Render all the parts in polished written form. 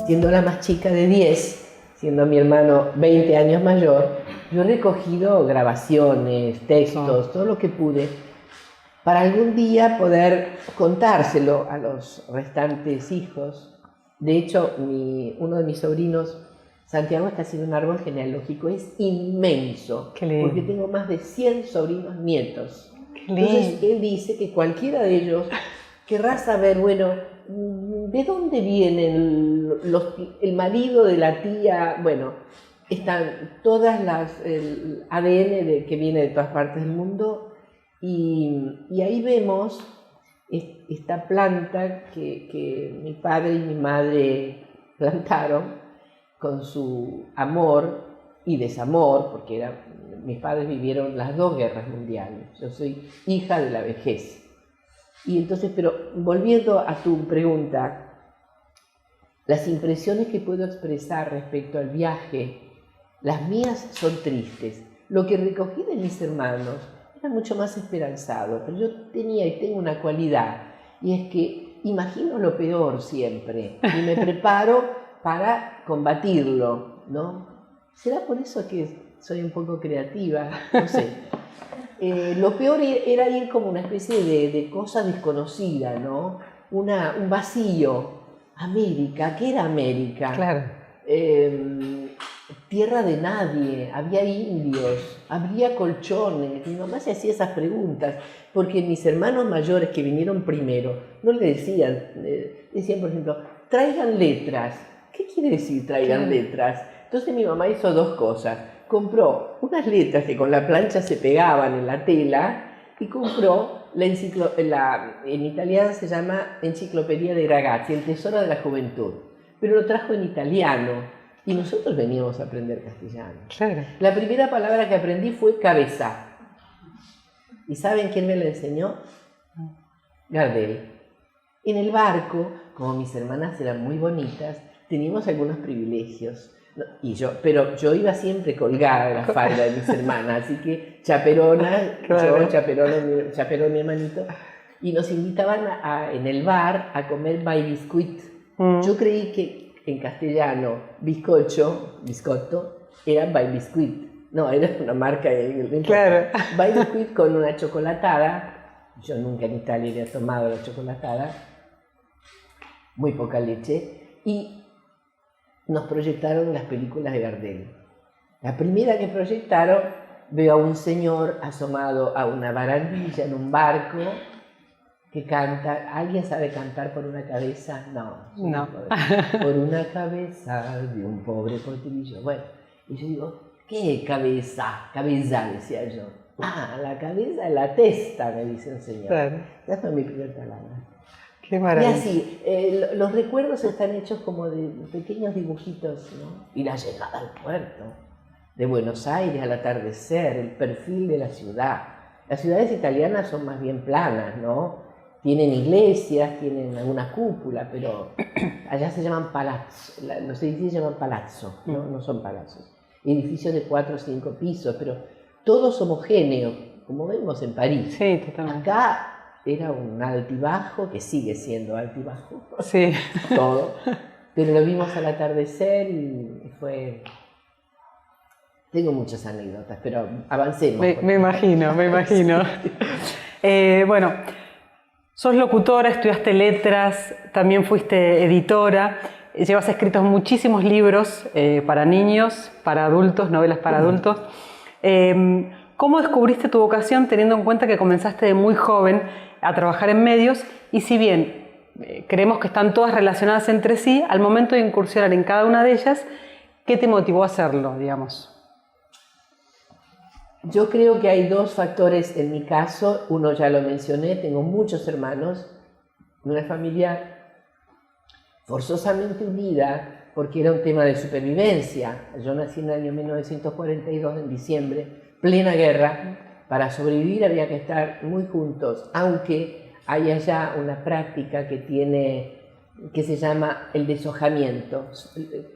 siendo la más chica de 10, siendo mi hermano 20 años mayor, yo he recogido grabaciones, textos, todo lo que pude, para algún día poder contárselo a los restantes hijos. De hecho, uno de mis sobrinos, Santiago, está haciendo un árbol genealógico, es inmenso, porque tengo más de 100 sobrinos nietos. Entonces, él dice que cualquiera de ellos querrá saber, bueno, ¿de dónde viene el marido de la tía? Bueno, están todas el ADN que viene de todas partes del mundo, y ahí vemos esta planta que mi padre y mi madre plantaron con su amor y desamor, porque mis padres vivieron las 2 guerras mundiales. Yo soy hija de la vejez. Y entonces, pero volviendo a tu pregunta, las impresiones que puedo expresar respecto al viaje, las mías son tristes. Lo que recogí de mis hermanos era mucho más esperanzado, pero yo tenía y tengo una cualidad, y es que imagino lo peor siempre y me preparo para combatirlo, ¿no? ¿Será por eso que soy un poco creativa? No sé. Lo peor era ir como una especie de cosa desconocida, ¿no? Un vacío. América, ¿qué era América? Claro. Tierra de nadie, había indios, había colchones. Mi mamá se hacía esas preguntas, porque mis hermanos mayores que vinieron primero no le decían, decían por ejemplo, traigan letras. ¿Qué quiere decir traigan letras? Entonces mi mamá hizo 2 cosas. Compró unas letras que con la plancha se pegaban en la tela, y compró en italiano se llama Enciclopedia dei Ragazzi, el tesoro de la juventud, pero lo trajo en italiano, y nosotros veníamos a aprender castellano. Claro. La primera palabra que aprendí fue cabeza. ¿Y saben quién me la enseñó? Gardel. En el barco, como mis hermanas eran muy bonitas, teníamos algunos privilegios. Pero yo iba siempre colgada de la falda de mis hermanas, así que chaperona, claro. Yo chaperón mi hermanito, y nos invitaban en el bar a comer by biscuit. Yo creí que en castellano biscotto, era by biscuit. No, era una marca de claro. By biscuit con una chocolatada. Yo nunca en Italia había tomado la chocolatada, muy poca leche, y nos proyectaron las películas de Gardel. La primera que proyectaron, veo a un señor asomado a una barandilla en un barco que canta. ¿Alguien sabe cantar por una cabeza? No. Por una cabeza de un pobre potrillo. Bueno, y yo digo, ¿qué cabeza? Cabeza, decía yo. La cabeza es la testa, me dice un señor. Claro. Esa fue mi primera palabra. Qué maravilla. Y así, los recuerdos están hechos como de pequeños dibujitos, ¿no? Y la llegada al puerto, de Buenos Aires al atardecer, el perfil de la ciudad. Las ciudades italianas son más bien planas, ¿no? Tienen iglesias, tienen alguna cúpula, pero allá se llaman palazzo, los edificios se llaman palazzo, ¿no? No son palazos. Edificios de 4 o 5 pisos, pero todos homogéneos, como vemos en París. Sí, totalmente. Acá era un altibajo, que sigue siendo altibajo, sí. Todo, pero lo vimos al atardecer y fue... Tengo muchas anécdotas, pero avancemos. Me imagino. Sí. Bueno, sos locutora, estudiaste letras, también fuiste editora, llevas escritos muchísimos libros para niños, para adultos, novelas para adultos. ¿Cómo descubriste tu vocación teniendo en cuenta que comenzaste de muy joven a trabajar en medios? Y si bien creemos que están todas relacionadas entre sí, al momento de incursionar en cada una de ellas, ¿qué te motivó a hacerlo, digamos? Yo creo que hay 2 factores en mi caso. Uno ya lo mencioné, tengo muchos hermanos, una familia forzosamente unida porque era un tema de supervivencia. Yo nací en el año 1942, en diciembre, plena guerra. Para sobrevivir había que estar muy juntos, aunque hay allá una práctica que se llama el deshojamiento,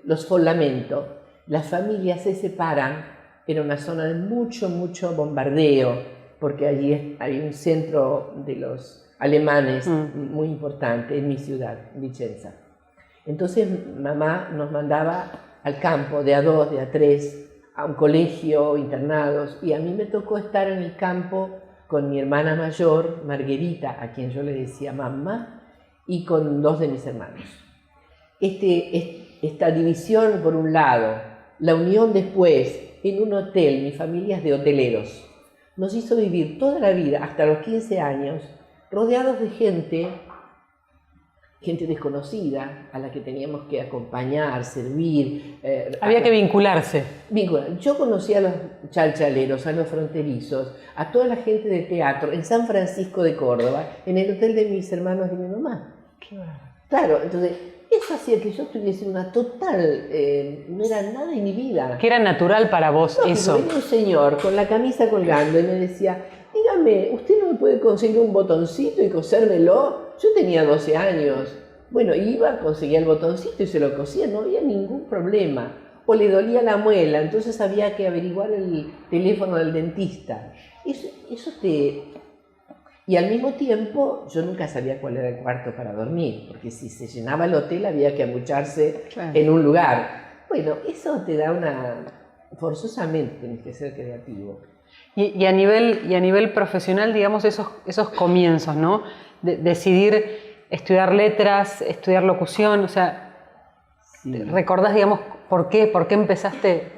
los sfollamento. Las familias se separan. Era una zona de mucho bombardeo, porque allí hay un centro de los alemanes muy importante en mi ciudad, Vicenza. Entonces mamá nos mandaba al campo de a 2, de a 3, a un colegio, internados, y a mí me tocó estar en el campo con mi hermana mayor, Marguerita, a quien yo le decía mamá, y con 2 de mis hermanos. Esta división por un lado, la unión después en un hotel, mi familia es de hoteleros, nos hizo vivir toda la vida, hasta los 15 años, rodeados de gente desconocida, a la que teníamos que acompañar, servir. Había que vincularse. Yo conocí a los chalchaleros, a los fronterizos, a toda la gente de teatro, en San Francisco de Córdoba, en el hotel de mis hermanos y mi mamá. Claro, entonces, eso hacía que yo tuviese una total, no era nada inhibida. Que era natural para vos eso. Venía un señor con la camisa colgando y me decía, dígame, ¿usted no me puede conseguir un botoncito y cosérmelo? Yo tenía 12 años. Bueno, iba, conseguía el botoncito y se lo cosía, no había ningún problema. O le dolía la muela, entonces había que averiguar el teléfono del dentista. Eso te... Y al mismo tiempo, yo nunca sabía cuál era el cuarto para dormir, porque si se llenaba el hotel había que amucharse en un lugar. Bueno, eso te da una... Forzosamente tienes que ser creativo. Y a nivel profesional, digamos, esos comienzos, ¿no? Decidir estudiar letras, estudiar locución, o sea, sí. ¿Recordás, digamos, por qué empezaste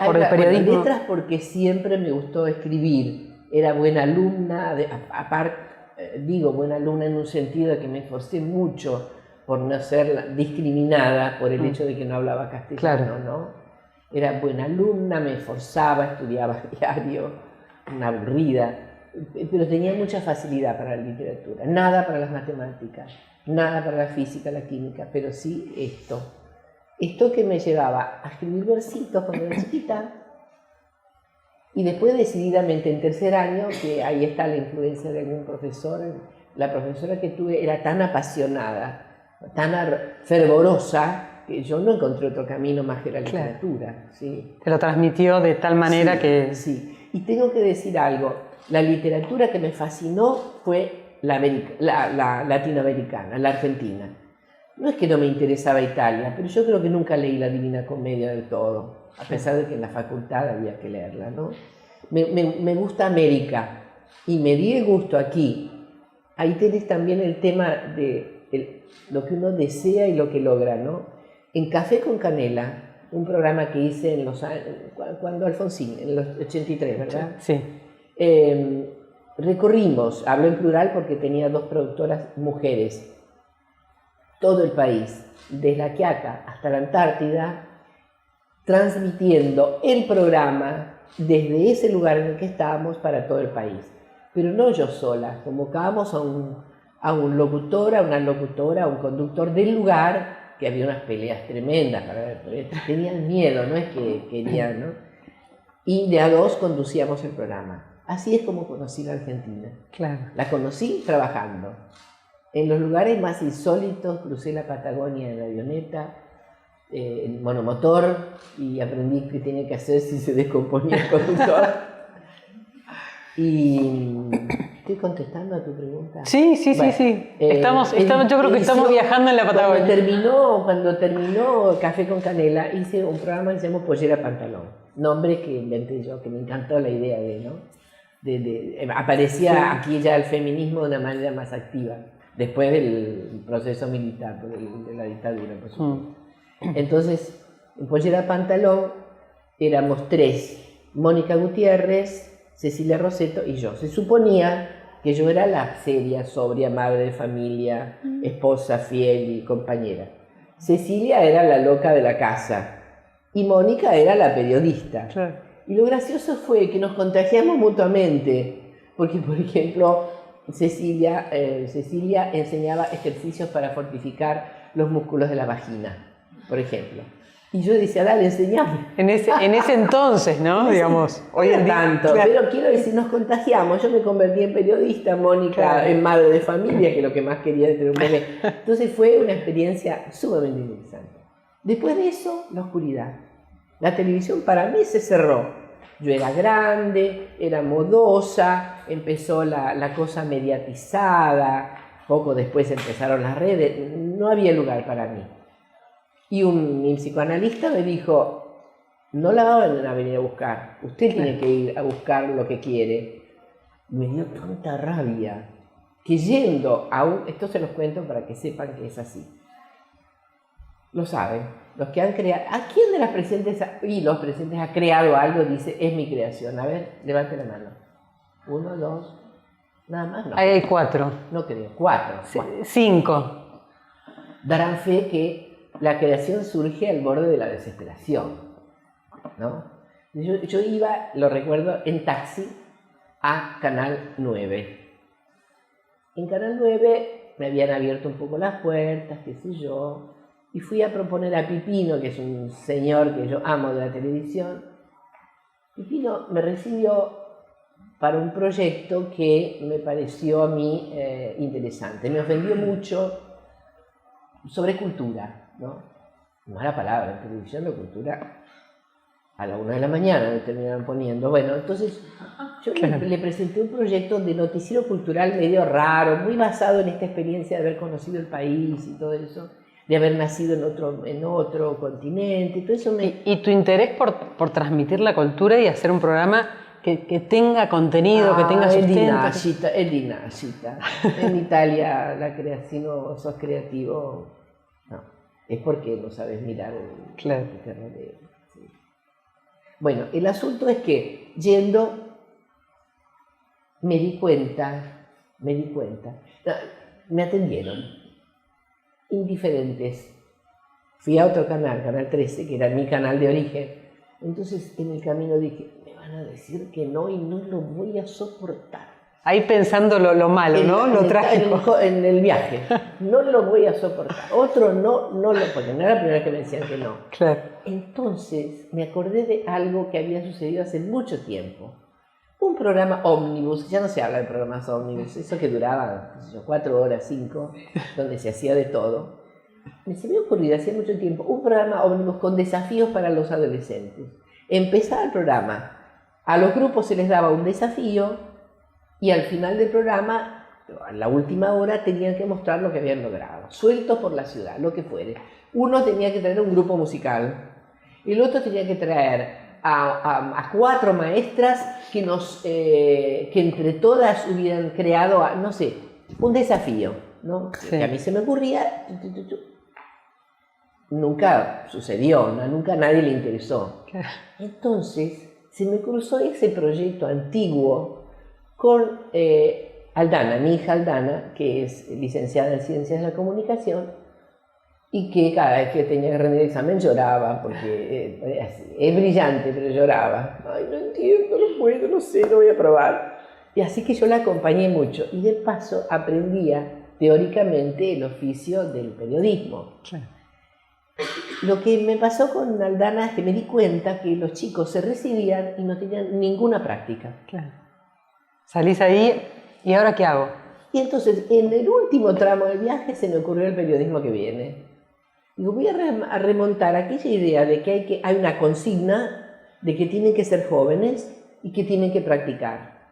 por el periodismo? Bueno, letras porque siempre me gustó escribir. Era buena alumna, buena alumna en un sentido de que me esforcé mucho por no ser discriminada por el hecho de que no hablaba castellano, claro. ¿No? Era buena alumna, me esforzaba, estudiaba diario, una aburrida, pero tenía mucha facilidad para la literatura, nada para las matemáticas, nada para la física, la química, pero sí esto que me llevaba a escribir versitos cuando era chiquita. Y después decididamente en tercer año, que ahí está la influencia de algún profesor, la profesora que tuve era tan apasionada, tan fervorosa, que yo no encontré otro camino más que la literatura. Claro. ¿Sí? Te lo transmitió de tal manera que... Sí, y tengo que decir algo, la literatura que me fascinó fue la latinoamericana, la argentina. No es que no me interesaba Italia, pero yo creo que nunca leí la Divina Comedia del todo. A pesar de que en la facultad había que leerla, ¿no? Me gusta América y me di el gusto aquí. Ahí tenés también el tema de lo que uno desea y lo que logra, ¿no? En Café con Canela, un programa que hice en los años, cuando Alfonsín, en los 83, ¿verdad? Sí. Recorrimos, hablo en plural porque tenía 2 productoras mujeres, todo el país, desde La Quiaca hasta la Antártida, transmitiendo el programa desde ese lugar en el que estábamos para todo el país. Pero no yo sola, convocábamos a un locutor, a una locutora, a un conductor del lugar, que había unas peleas tremendas, tenían miedo, no es que querían, ¿no? Y de a 2 conducíamos el programa. Así es como conocí la Argentina. Claro. La conocí trabajando. En los lugares más insólitos crucé la Patagonia en la avioneta, en monomotor, y aprendí qué tenía que hacer si se descomponía el conductor. Y estoy contestando a tu pregunta. Sí. Yo creo que estamos viajando en la Patagonia. Cuando terminó Café con Canela, hice un programa que se llamó Pollera Pantalón, nombre que inventé yo, que me encantó la idea aparecía aquí ya el feminismo de una manera más activa, después del proceso militar, de la dictadura, por supuesto. Entonces, en Pollera Pantalón éramos 3, Mónica Gutiérrez, Cecilia Rosetto y yo. Se suponía que yo era la seria, sobria, madre de familia, esposa fiel y compañera. Cecilia era la loca de la casa y Mónica era la periodista. Claro. Y lo gracioso fue que nos contagiamos mutuamente, porque, por ejemplo, Cecilia enseñaba ejercicios para fortificar los músculos de la vagina, por ejemplo. Y yo decía, dale, enseñame. En ese entonces, ¿no? Digamos, hoy en día. Tanto, claro. Pero quiero decir, nos contagiamos. Yo me convertí en periodista, Mónica claro. En madre de familia, que lo que más quería era tener un bebé. Entonces fue una experiencia sumamente interesante. Después de eso, la oscuridad. La televisión para mí se cerró. Yo era grande, era modosa, empezó la cosa mediatizada, poco después empezaron las redes, no había lugar para mí. Y mi psicoanalista me dijo, no la van a venir a buscar, usted tiene que ir a buscar lo que quiere. Me dio tanta rabia que yendo esto se los cuento para que sepan que es así. Lo saben, los que han creado, ¿a quién de las presentes y los presentes ha creado algo? Dice, es mi creación. A ver, levante la mano. 1, 2, nada más. No, Ahí hay 4. no creo, 4. 5. Darán fe que la creación surge al borde de la desesperación, ¿no? Yo iba, lo recuerdo, en taxi a Canal 9. En Canal 9 me habían abierto un poco las puertas, qué sé yo, y fui a proponer a Pipino, que es un señor que yo amo de la televisión. Pipino me recibió para un proyecto que me pareció a mí interesante. Me ofendió mucho sobre cultura, ¿no? Mala palabra, en televisión de cultura a la 1 de la mañana me terminaron poniendo. Bueno, entonces yo le presenté un proyecto de noticiero cultural medio raro, muy basado en esta experiencia de haber conocido el país y todo eso, de haber nacido en otro continente, todo eso ¿Y tu interés por transmitir la cultura y hacer un programa que tenga contenido, que tenga sustento? Es di nascita. En Italia si no sos creativo, no, es porque no sabes mirar el que te rodea. Sí. Bueno, el asunto es que yendo me di cuenta, me atendieron indiferentes. Fui a otro canal, Canal 13, que era mi canal de origen. Entonces en el camino dije, me van a decir que no y no lo voy a soportar. Ahí pensando lo malo, ¿no? Lo trágico. En el viaje. No lo voy a soportar. Otro porque no era la primera vez que me decían que no. Claro. Entonces me acordé de algo que había sucedido hace mucho tiempo. Un programa ómnibus, ya no se habla de programas ómnibus, eso que duraba 4 horas, 5, donde se hacía de todo. Se me ocurrió hace mucho tiempo un programa ómnibus con desafíos para los adolescentes. Empezaba el programa, a los grupos se les daba un desafío y al final del programa, a la última hora, tenían que mostrar lo que habían logrado, sueltos por la ciudad, lo que fuere. Uno tenía que traer un grupo musical, el otro tenía que traer a 4 maestras que entre todas hubieran creado, no sé, un desafío, ¿no? Sí. Que a mí se me ocurría, nunca sucedió, ¿no? Nunca a nadie le interesó. Entonces se me cruzó ese proyecto antiguo con Aldana, mi hija Aldana, que es licenciada en Ciencias de la Comunicación, y que cada vez que tenía que rendir el examen lloraba, porque es brillante, pero lloraba. Ay, no entiendo, no puedo, no sé, no voy a probar. Y así que yo la acompañé mucho, y de paso aprendía teóricamente el oficio del periodismo. Sí. Lo que me pasó con Aldana es que me di cuenta que los chicos se recibían y no tenían ninguna práctica. Claro. Salís ahí, ¿y ahora qué hago? Y entonces, en el último tramo del viaje se me ocurrió el periodismo que viene. Digo, voy a remontar aquella idea de que hay una consigna de que tienen que ser jóvenes y que tienen que practicar.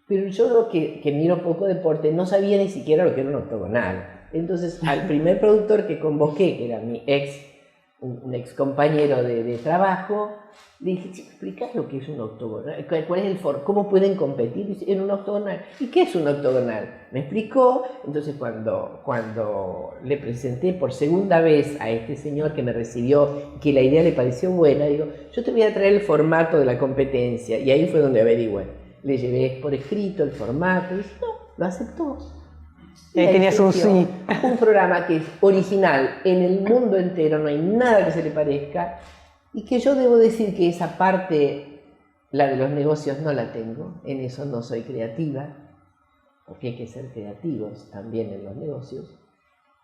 Pero yo, que miro poco deporte, no sabía ni siquiera lo que era un octogonal. Entonces, al primer productor que convoqué, que era un ex compañero de trabajo, le dije, ¿me explicás lo que es un octogonal? ¿Cuál es el cómo pueden competir en un octogonal? ¿Y qué es un octogonal? Me explicó. Entonces cuando le presenté por segunda vez a este señor que me recibió, que la idea le pareció buena, digo, yo te voy a traer el formato de la competencia. Y ahí fue donde averigüé. Le llevé por escrito el formato y dice, no, lo aceptó. Tenías un programa que es original en el mundo entero, no hay nada que se le parezca, y que yo debo decir que esa parte, la de los negocios, no la tengo, en eso no soy creativa, porque hay que ser creativos también en los negocios.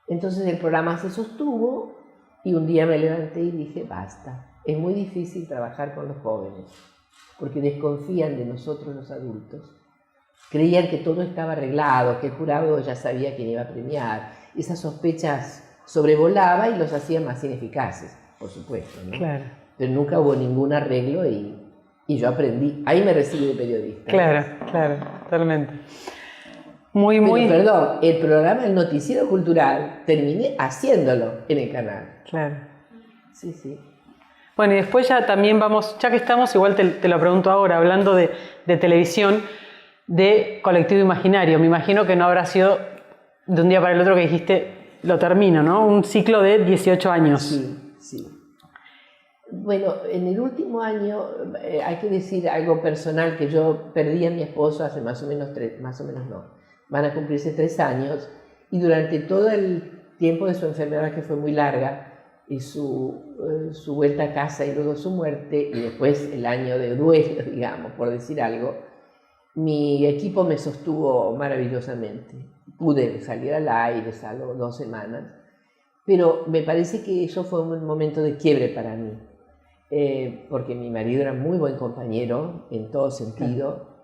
Entonces el programa se sostuvo y un día me levanté y dije, basta, es muy difícil trabajar con los jóvenes, porque desconfían de nosotros los adultos. Creían que todo estaba arreglado, que el jurado ya sabía quién iba a premiar. Esas sospechas sobrevolaba y los hacía más ineficaces, por supuesto, ¿no? Claro. Pero nunca hubo ningún arreglo y yo aprendí. Ahí me recibí de periodista. Claro, totalmente. Perdón, el programa El Noticiero Cultural terminé haciéndolo en el canal. Claro. sí, sí. Bueno, y después ya también vamos, ya que estamos, igual te lo pregunto ahora, hablando de televisión, de Colectivo Imaginario. Me imagino que no habrá sido de un día para el otro que dijiste, lo termino, ¿no? Un ciclo de 18 años. Sí, sí. Bueno, en el último año hay que decir algo personal, que yo perdí a mi esposo hace más o menos van a cumplirse 3 años, y durante todo el tiempo de su enfermedad, que fue muy larga, y su vuelta a casa y luego su muerte, y después el año de duelo, digamos, por decir algo, mi equipo me sostuvo maravillosamente. Pude salir al aire, salgo 2 semanas, pero me parece que eso fue un momento de quiebre para mí, porque mi marido era muy buen compañero en todo sentido,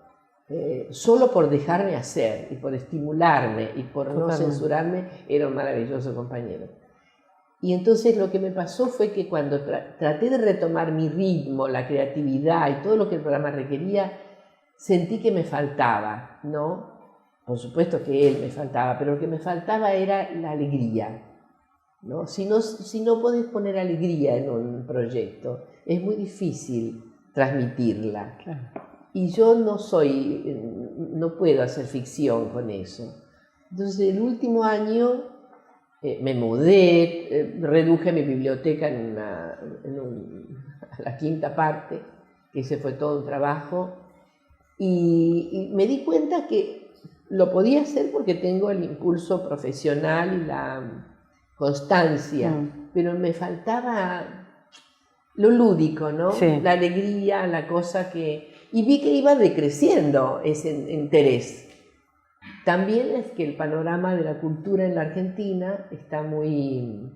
solo por dejarme hacer y por estimularme y por no censurarme, era un maravilloso compañero. Y entonces lo que me pasó fue que cuando traté de retomar mi ritmo, la creatividad y todo lo que el programa requería, sentí que me faltaba, ¿no? Por supuesto que él me faltaba, pero lo que me faltaba era la alegría, ¿no? Si no podés poner alegría en un proyecto, es muy difícil transmitirla. Claro. Y yo no puedo hacer ficción con eso. Entonces, el último año me mudé, reduje mi biblioteca a la 5ª parte, que ese fue todo un trabajo, y me di cuenta que lo podía hacer porque tengo el impulso profesional y la constancia, pero me faltaba lo lúdico, ¿no? Sí. La alegría, la cosa que... Y vi que iba decreciendo ese interés. También es que el panorama de la cultura en la Argentina está muy...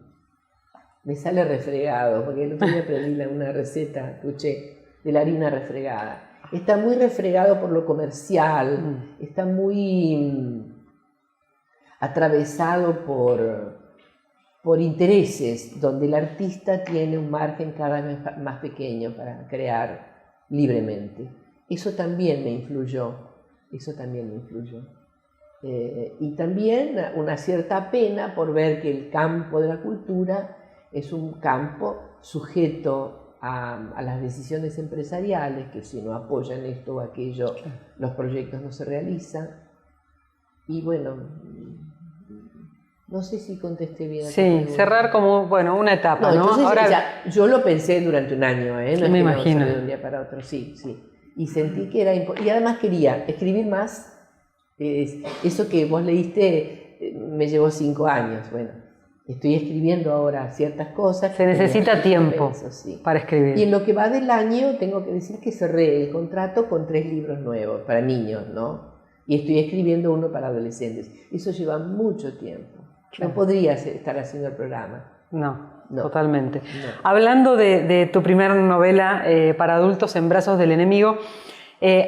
Me sale refregado, porque el otro día aprendí una receta, escuché, de la harina refregada. Está muy refregado por lo comercial, está muy atravesado por intereses, donde el artista tiene un margen cada vez más pequeño para crear libremente. Eso también me influyó, y también una cierta pena por ver que el campo de la cultura es un campo sujeto a las decisiones empresariales, que si no apoyan esto o aquello, los proyectos no se realizan. Y bueno, no sé si contesté bien. Sí, cerrar como, bueno, una etapa, ¿no? Entonces, ahora... yo lo pensé durante un año, no es me imagino. de un día para otro, sí. Y sentí que era importante, y además quería escribir más. Eso que vos leíste me llevó 5 años, bueno, estoy escribiendo ahora ciertas cosas. Se necesita tiempo para escribir. Y en lo que va del año tengo que decir que cerré el contrato con 3 libros nuevos para niños, ¿no? Y estoy escribiendo uno para adolescentes. Eso lleva mucho tiempo. Claro. No podría estar haciendo el programa. No, totalmente. No. Hablando de tu primera novela para adultos, En brazos del enemigo,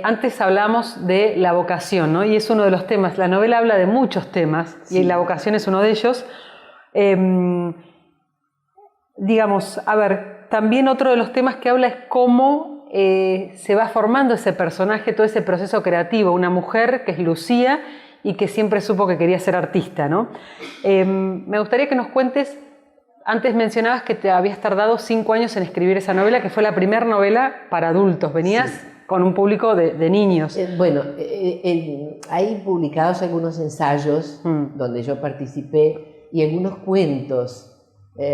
antes hablamos de la vocación, ¿no? Y es uno de los temas. La novela habla de muchos temas, sí, y la vocación es uno de ellos. Digamos, a ver, también otro de los temas que habla es cómo se va formando ese personaje, todo ese proceso creativo. Una mujer que es Lucía y que siempre supo que quería ser artista, ¿no? Me gustaría que nos cuentes, antes mencionabas que te habías tardado 5 años en escribir esa novela, que fue la primera novela para adultos. Venías... Sí. Con un público de niños. Bueno, hay publicados algunos ensayos donde yo participé y algunos cuentos.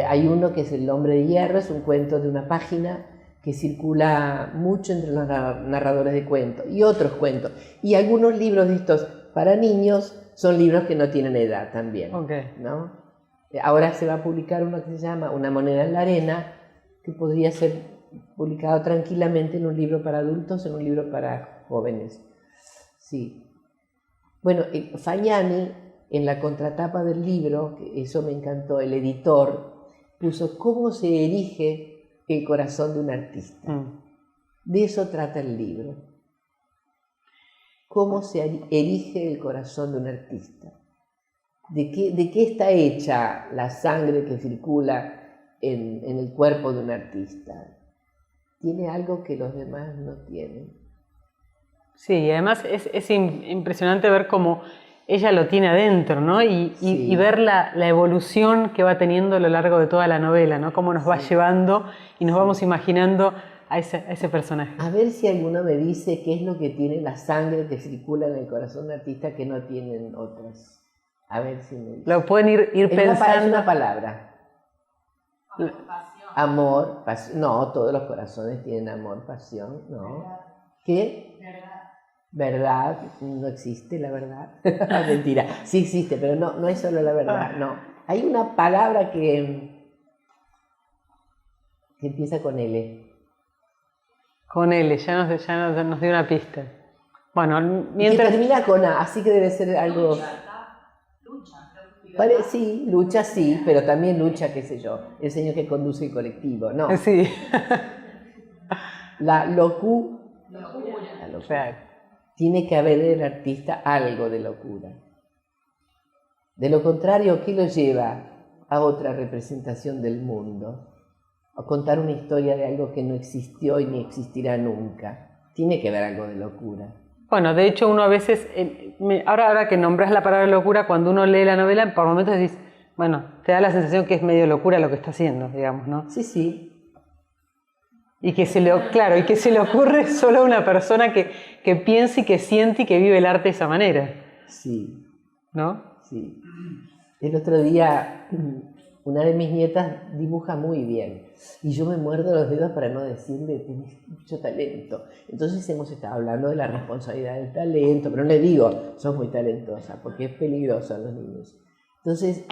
Hay uno que es El hombre de hierro, es un cuento de una página que circula mucho entre los narradores de cuentos, y otros cuentos. Y algunos libros de estos para niños son libros que no tienen edad también, ¿no? Ahora se va a publicar uno que se llama Una moneda en la arena, que podría ser publicado tranquilamente en un libro para adultos, en un libro para jóvenes. Sí. Bueno, Fagnani, en la contratapa del libro, que eso me encantó, el editor puso cómo se erige el corazón de un artista. De eso trata el libro. Cómo se erige el corazón de un artista. De qué está hecha la sangre que circula en el cuerpo de un artista. Tiene algo que los demás no tienen. Sí, y además es impresionante ver cómo ella lo tiene adentro, ¿no? Y ver la evolución que va teniendo a lo largo de toda la novela, ¿no? Cómo nos va llevando y nos vamos imaginando a ese personaje. A ver si alguno me dice qué es lo que tiene la sangre que circula en el corazón de artista que no tienen otras. A ver si me dice. Lo pueden ir pensando. Es una palabra. Amor, pasión. No, todos los corazones tienen amor, pasión, ¿no? ¿Qué? Verdad, no existe la verdad. Mentira, sí existe, pero no es solo la verdad, no. Hay una palabra que empieza con L. Con L, ya nos dio una pista. Bueno, mientras... Que termina con A, así que debe ser algo... Sí, lucha sí, pero también lucha, qué sé yo, el señor que conduce el colectivo, ¿no? Sí. La locura. Tiene que haber en el artista algo de locura. De lo contrario, ¿qué lo lleva a otra representación del mundo? A contar una historia de algo que no existió y ni existirá nunca. Tiene que haber algo de locura. Bueno, de hecho uno a veces, ahora que nombras la palabra locura, cuando uno lee la novela, por momentos decís, bueno, te da la sensación que es medio locura lo que está haciendo, digamos, ¿no? Sí, sí. Y que se le ocurre solo a una persona que piensa y que siente y que vive el arte de esa manera. Sí. ¿No? Sí. El otro día, una de mis nietas dibuja muy bien y yo me muerdo los dedos para no decirle, tenés mucho talento. Entonces hemos estado hablando de la responsabilidad del talento, pero no le digo, sos muy talentosa, porque es peligroso a los niños. Entonces,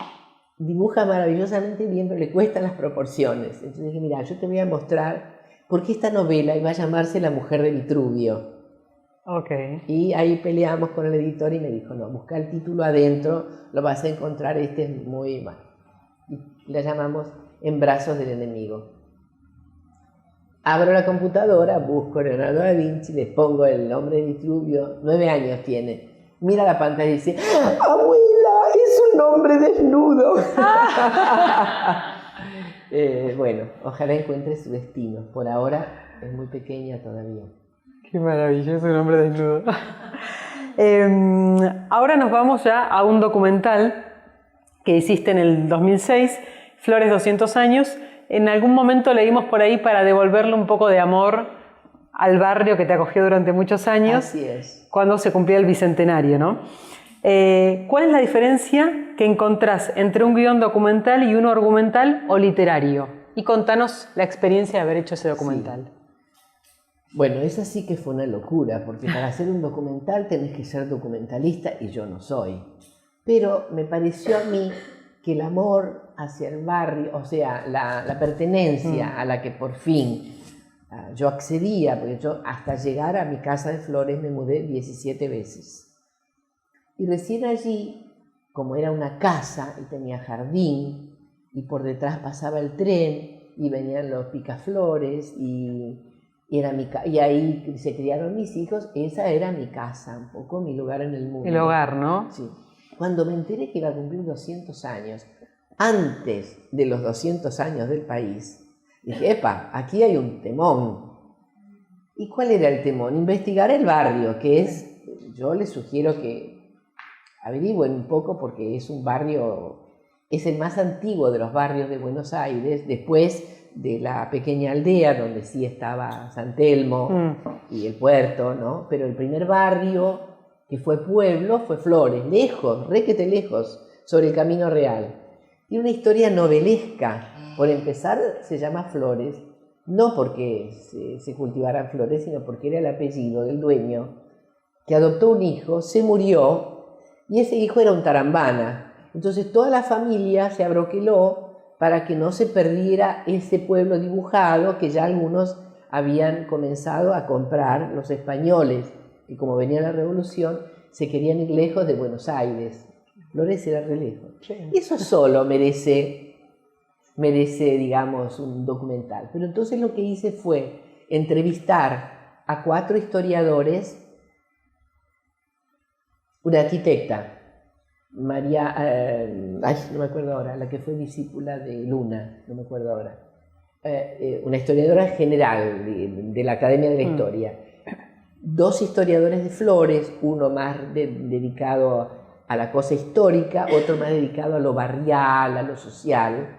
dibuja maravillosamente bien, pero le cuestan las proporciones. Entonces dije, mira, yo te voy a mostrar por qué esta novela iba a llamarse La mujer de Vitruvio. Okay. Y ahí peleamos con el editor y me dijo, no, busca el título adentro, lo vas a encontrar, este es muy mal. Y la llamamos En brazos del enemigo. Abro la computadora, busco Leonardo da Vinci, le pongo el nombre de Vitruvio, 9 años tiene. Mira la pantalla y dice, ¡abuela, es un hombre desnudo! Bueno, ojalá encuentre su destino. Por ahora es muy pequeña todavía. Qué maravilloso, un hombre desnudo. Ahora nos vamos ya a un documental que hiciste en el 2006, Flores 200 años. En algún momento leímos por ahí para devolverle un poco de amor al barrio que te acogió durante muchos años. Así es. Cuando se cumplía el bicentenario, ¿no? ¿Cuál es la diferencia que encontrás entre un guión documental y uno argumental o literario? Y contanos la experiencia de haber hecho ese documental. Sí. Bueno, esa sí que fue una locura, porque para hacer un documental tenés que ser documentalista y yo no soy. Pero me pareció a mí que el amor hacia el barrio, o sea, la pertenencia a la que por fin yo accedía, porque yo hasta llegar a mi casa de Flores me mudé 17 veces. Y recién allí, como era una casa y tenía jardín, y por detrás pasaba el tren, y venían los picaflores, y ahí se criaron mis hijos, esa era mi casa, un poco mi lugar en el mundo. El hogar, ¿no? Sí. Cuando me enteré que iba a cumplir 200 años, antes de los 200 años del país, dije, epa, aquí hay un temón. ¿Y cuál era el temón? Investigar el barrio, que es, yo les sugiero que averigüen un poco porque es un barrio, es el más antiguo de los barrios de Buenos Aires, después de la pequeña aldea donde sí estaba San Telmo y el puerto, ¿no? Pero el primer barrio que fue pueblo fue Flores, lejos, requete lejos, sobre el Camino Real. Tiene una historia novelesca. Por empezar, se llama Flores, no porque se cultivaran flores, sino porque era el apellido del dueño, que adoptó un hijo, se murió, y ese hijo era un tarambana. Entonces toda la familia se abroqueló para que no se perdiera ese pueblo dibujado que ya algunos habían comenzado a comprar, los españoles, que como venía la revolución, se querían ir lejos de Buenos Aires. Flores era re lejos. Sí. Eso solo merece, digamos, un documental. Pero entonces lo que hice fue entrevistar a 4 historiadores, una arquitecta, María, no me acuerdo ahora, la que fue discípula de Luna, no me acuerdo ahora, una historiadora general de la Academia de la Historia, 2 historiadores de Flores, uno más dedicado a la cosa histórica, otro más dedicado a lo barrial, a lo social,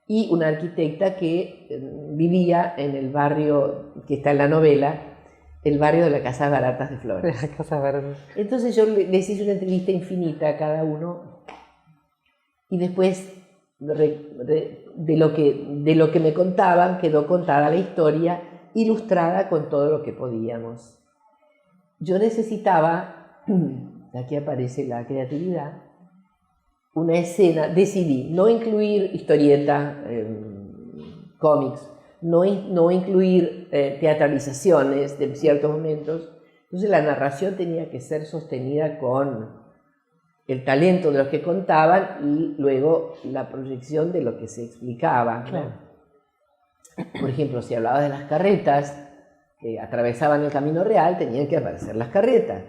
y una arquitecta que vivía en el barrio que está en la novela, el barrio de las Casas Baratas de Flores. Las Casas Verdes. Entonces yo les hice una entrevista infinita a cada uno y después de lo que me contaban quedó contada la historia ilustrada con todo lo que podíamos. Yo necesitaba, aquí aparece la creatividad, una escena, decidí no incluir historieta, cómics, no incluir teatralizaciones de ciertos momentos. Entonces la narración tenía que ser sostenida con el talento de los que contaban y luego la proyección de lo que se explicaba, ¿no? Claro. Por ejemplo, si hablaba de las carretas que atravesaban el camino real, tenían que aparecer las carretas.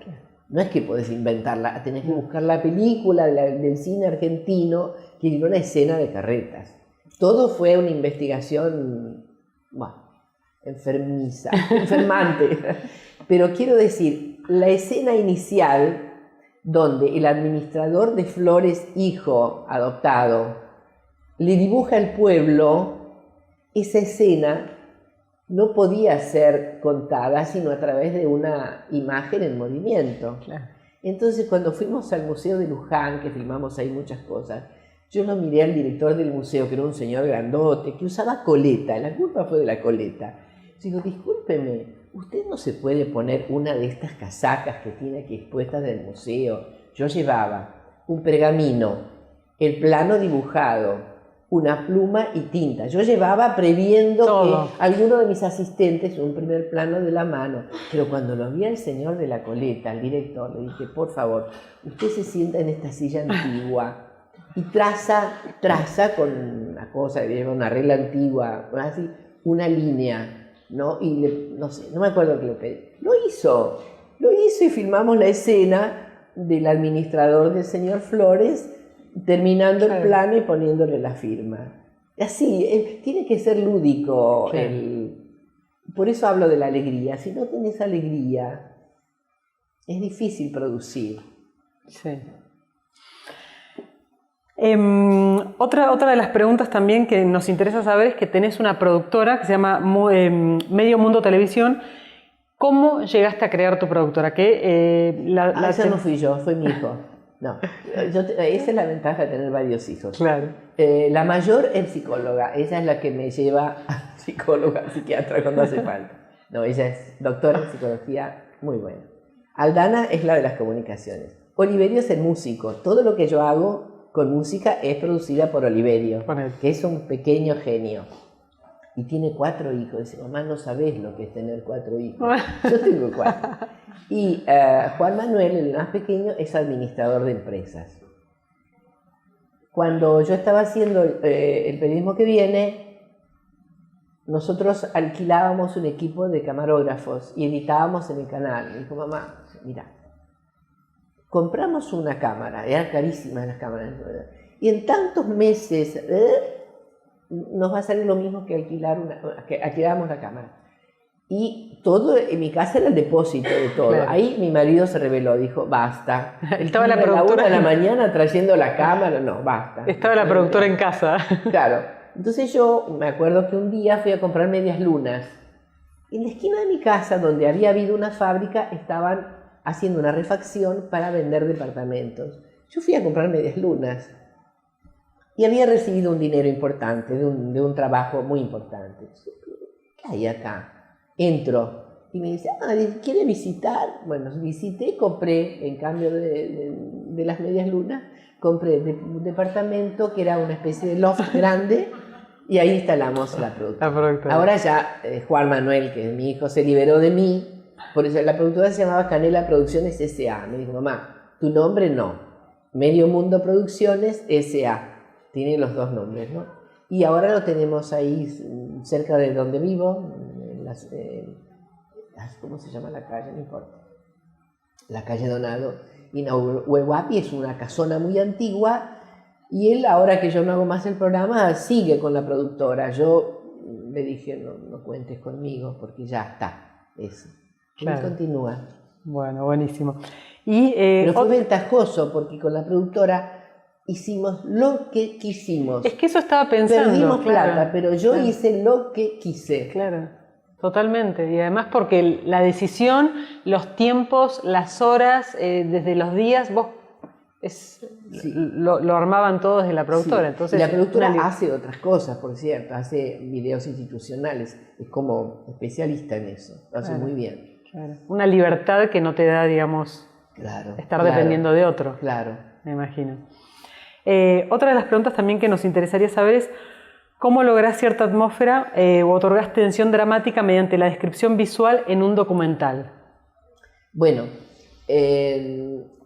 No es que podés inventarla, tenés que buscar la película del cine argentino que tiene una escena de carretas. Todo fue una investigación, bueno, enfermante. Pero quiero decir, la escena inicial, donde el administrador de Flores, hijo adoptado, le dibuja al pueblo, esa escena no podía ser contada sino a través de una imagen en movimiento. Claro. Entonces, cuando fuimos al Museo de Luján, que filmamos ahí muchas cosas, yo lo miré al director del museo, que era un señor grandote, que usaba coleta, la culpa fue de la coleta. Digo, discúlpeme, usted no se puede poner una de estas casacas que tiene aquí expuestas del museo. Yo llevaba un pergamino, el plano dibujado, una pluma y tinta. Yo llevaba previendo todo, que alguno de mis asistentes, un primer plano de la mano, pero cuando lo vi al señor de la coleta, al director, le dije, por favor, usted se sienta en esta silla antigua y traza con una cosa, lleva una regla antigua, así, una línea, ¿no? Y no sé, no me acuerdo qué le pedí. Lo hizo y filmamos la escena del administrador del señor Flores terminando el plano y poniéndole la firma. Así, tiene que ser lúdico. Claro. Por eso hablo de la alegría. Si no tenés alegría, es difícil producir. Sí. Otra de las preguntas también que nos interesa saber es que tenés una productora que se llama Medio Mundo Televisión. ¿Cómo llegaste a crear tu productora? Esa no fui yo, fue mi hijo. No, esa es la ventaja de tener varios hijos. Claro. La mayor es psicóloga, ella es la que me lleva a psicóloga, psiquiatra cuando hace falta. No, ella es doctora en psicología, muy buena. Aldana es la de las comunicaciones. Oliverio es el músico. Todo lo que yo hago con música es producida por Oliverio, que es un pequeño genio. Y tiene 4 hijos. Dice, mamá, no sabés lo que es tener 4 hijos. Yo tengo 4. Y Juan Manuel, el más pequeño, es administrador de empresas. Cuando yo estaba haciendo el periodismo que viene, nosotros alquilábamos un equipo de camarógrafos y editábamos en el canal. Me dijo, mamá, mira, compramos una cámara, eran carísimas las cámaras, y en tantos meses nos va a salir lo mismo que alquilábamos la cámara. Y todo en mi casa era el depósito de todo. Claro. Ahí mi marido se rebeló, dijo, basta. Estaba la productora a la 1 de la mañana trayendo la cámara, no, basta. Estaba la productora en casa. Claro. Entonces yo me acuerdo que un día fui a comprar medias lunas. En la esquina de mi casa, donde había habido una fábrica, estaban haciendo una refacción para vender departamentos. Yo fui a comprar medias lunas y había recibido un dinero importante de un trabajo muy importante. ¿Qué hay acá? Entro y me dice, ¿quiere visitar? Bueno, visité, compré, en cambio de las medias lunas, compré un departamento que era una especie de loft grande y ahí instalamos la productora. Ahora ya Juan Manuel, que es mi hijo, se liberó de mí, por eso la productora se llamaba Canela Producciones S.A. Me dijo, mamá, tu nombre no, Medio Mundo Producciones S.A. Tiene los 2 nombres, ¿no? Y ahora lo tenemos ahí cerca de donde vivo, ¿cómo se llama la calle? No importa. La calle Donado. Y Nahuelhuapi es una casona muy antigua y él, ahora que yo no hago más el programa, sigue con la productora. Yo le dije, no cuentes conmigo porque ya está. Eso. Claro. Y continúa. Bueno, buenísimo. Pero fue ventajoso porque con la productora hicimos lo que quisimos. Es que eso estaba pensando. Perdimos claro, plata, pero yo claro. hice lo que quise. Claro, totalmente. Y además porque la decisión, los tiempos, las horas, desde los días, vos Sí. lo armaban todo desde la productora. Sí. Entonces, Y la productora hace otras cosas, por cierto, hace videos institucionales, es como especialista en eso, lo hace muy bien. Claro. Una libertad que no te da, digamos, estar dependiendo de otro. Claro. Me imagino. Otra de las preguntas también que nos interesaría saber es ¿cómo lográs cierta atmósfera o otorgás tensión dramática mediante la descripción visual en un documental? Bueno,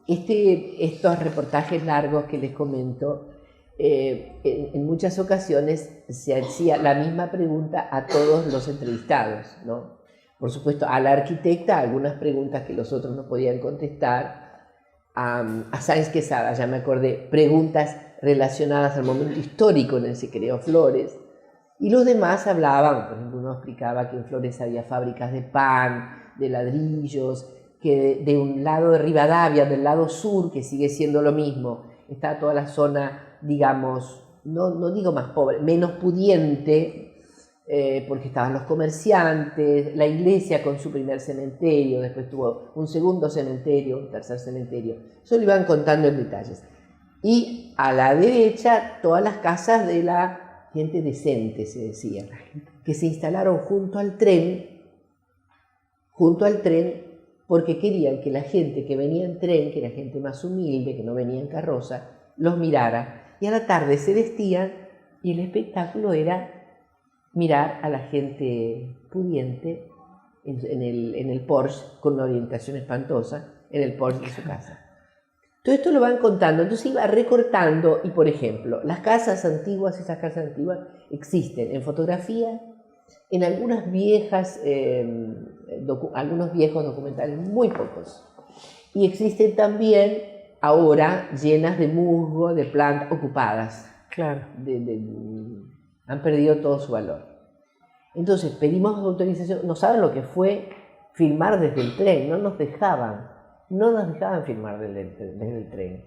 estos reportajes largos que les comento, en muchas ocasiones se hacía la misma pregunta a todos los entrevistados, ¿no? Por supuesto, a la arquitecta algunas preguntas que los otros no podían contestar, a Sáenz Quesada, ya me acordé, preguntas relacionadas al momento histórico en el que se creó Flores, y los demás hablaban, por ejemplo, uno explicaba que en Flores había fábricas de pan, de ladrillos, que de un lado de Rivadavia, del lado sur, que sigue siendo lo mismo, está toda la zona, digamos, no digo más pobre, menos pudiente, porque estaban los comerciantes, la iglesia con su primer cementerio, después tuvo un segundo cementerio, un tercer cementerio. Eso lo iban contando en detalles. Y a la derecha, todas las casas de la gente decente, se decía, que se instalaron junto al tren, porque querían que la gente que venía en tren, que era gente más humilde, que no venía en carroza, los mirara. Y a la tarde se vestían y el espectáculo era mirar a la gente pudiente en el Porsche, con una orientación espantosa, en el Porsche de su casa. Todo esto lo van contando, entonces iba recortando, y por ejemplo, las casas antiguas, esas casas antiguas existen en fotografía, en algunas viejas, algunos viejos documentales, muy pocos, y existen también ahora llenas de musgo, de plantas ocupadas. Claro. Han perdido todo su valor. Entonces pedimos autorización, no saben lo que fue filmar desde el tren, no nos dejaban filmar desde el tren.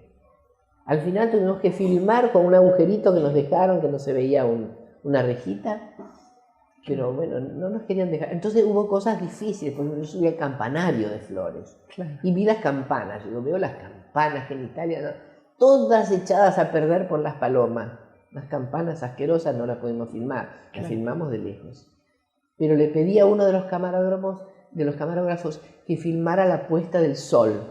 Al final tuvimos que filmar con un agujerito que nos dejaron, que no se veía una rejita, pero bueno, no nos querían dejar. Entonces hubo cosas difíciles, por ejemplo, yo subí al campanario de Flores, claro, y vi las campanas, yo veo las campanas que en Italia, ¿no?, todas echadas a perder por las palomas. Las campanas asquerosas no las pudimos filmar, las filmamos de lejos. Pero le pedí a uno de los camarógrafos que filmara la puesta del sol,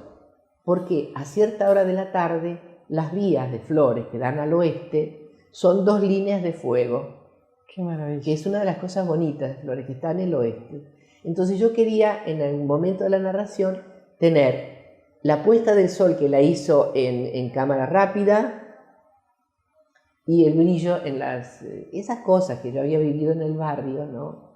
porque a cierta hora de la tarde las vías de Flores que dan al oeste son 2 líneas de fuego. Qué maravilla. Que es una de las cosas bonitas de Flores, que está en el oeste. Entonces yo quería, en algún momento de la narración, tener la puesta del sol que la hizo en cámara rápida, y el brillo en esas cosas que yo había vivido en el barrio, ¿no?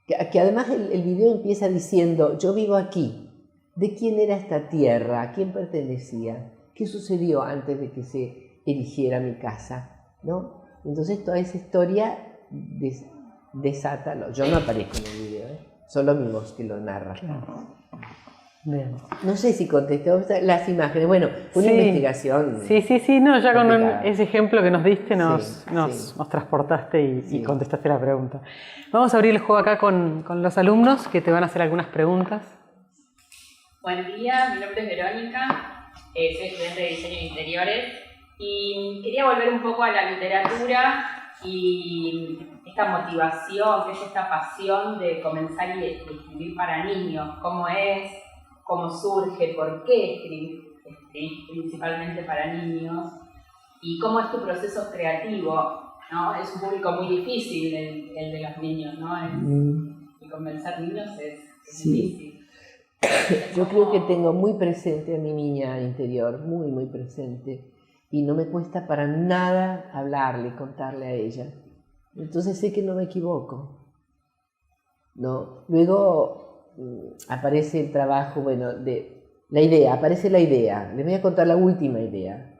Que además el video empieza diciendo, yo vivo aquí, ¿de quién era esta tierra? ¿A quién pertenecía? ¿Qué sucedió antes de que se erigiera mi casa? ¿No? Entonces toda esa historia desata, yo no aparezco en el video, solo mi voz que lo narra. Claro. Bien. No sé si contesté las imágenes. Bueno, una investigación. Sí, no, ya complicada. Con ese ejemplo que nos diste nos transportaste y contestaste la pregunta. Vamos a abrir el juego acá con los alumnos que te van a hacer algunas preguntas. Buen día, mi nombre es Verónica, soy estudiante de diseño de interiores y quería volver un poco a la literatura y esta motivación, que es esta pasión de comenzar y escribir para niños. ¿Cómo es? ¿Cómo surge? ¿Por qué escribir principalmente para niños? ¿Y cómo es tu proceso creativo? ¿No? Es un público muy difícil el de los niños, ¿no? Y convencer niños es difícil. Yo creo que tengo muy presente a mi niña interior, muy, muy presente. Y no me cuesta para nada hablarle, contarle a ella. Entonces sé que no me equivoco, ¿no? Luego aparece el trabajo, aparece la idea. Les voy a contar la última idea.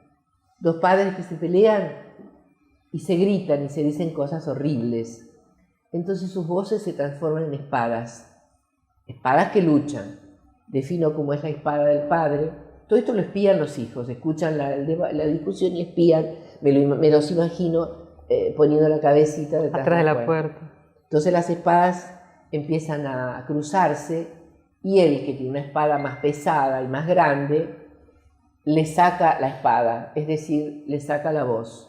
2 padres que se pelean y se gritan y se dicen cosas horribles. Entonces sus voces se transforman en espadas que luchan. defino cómo es la espada del padre. Todo esto lo espían los hijos, escuchan la discusión y espían, me los imagino poniendo la cabecita detrás Atrás de la puerta. Entonces las espadas empiezan a cruzarse y él, que tiene una espada más pesada y más grande, le saca la espada, es decir, le saca la voz